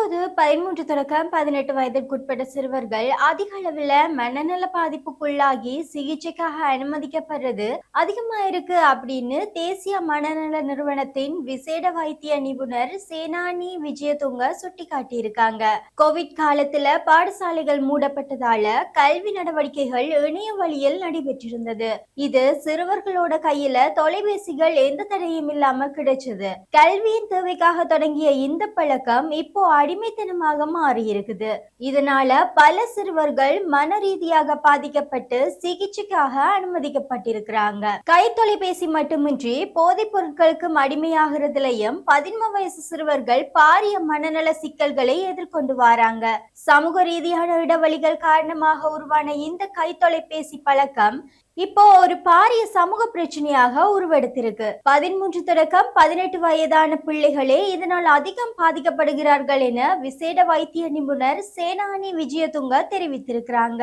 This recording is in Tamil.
தற்போது 13 தொடக்கம் 18 வயதிற்குட்பட்ட சிறுவர்கள் அதிக அளவில் மனநல பாதிப்புக்குள்ளாகி சிகிச்சைக்காக அனுமதிக்கப்படுறது அதிகமா இருக்கு அப்படின்னு தேசிய மனநல நிறுவனத்தின் விசேட வைத்திய நிபுணர் சேனானி விஜயதுங்க சுட்டிக்காட்டியிருக்காங்க. கோவிட் காலத்துல பாடசாலைகள் மூடப்பட்டதால கல்வி நடவடிக்கைகள் இணைய வழியில் நடைபெற்றிருந்தது. இது சிறுவர்களோட கையில தொலைபேசிகள் எந்த தடையும் இல்லாம கிடைச்சது. கல்வியின் தேவைக்காக தொடங்கிய இந்த பழக்கம் இப்போ அடிமைத்தனமாக மாறி இருக்குது. இதனால பல சிறுவர்கள் மன ரீதியாக பாதிக்கப்பட்டு சிகிச்சைக்காக அனுமதிக்கப்பட்டிருக்கிறாங்க. கை தொலைபேசி மட்டுமின்றி போதைப் பொருட்களுக்கு அடிமையாகிறதுலயும் 11 வயசு சிறுவர்கள் பாரிய மனநல சிக்கல்களை எதிர்கொண்டு வராங்க. சமூக ரீதியான இடைவெளிகள் காரணமாக உருவான இந்த கை தொலைபேசி பழக்கம் இப்போ ஒரு பாரிய சமூக பிரச்சனையாக உருவெடுத்திருக்கு. 13 தொடக்கம் 18 வயதான பிள்ளைகளே இதனால் அதிகம் பாதிக்கப்படுகிறார்கள் என விசேட வைத்திய நிபுணர் சேனானி விஜயதுங்க தெரிவித்திருக்கிறாங்க.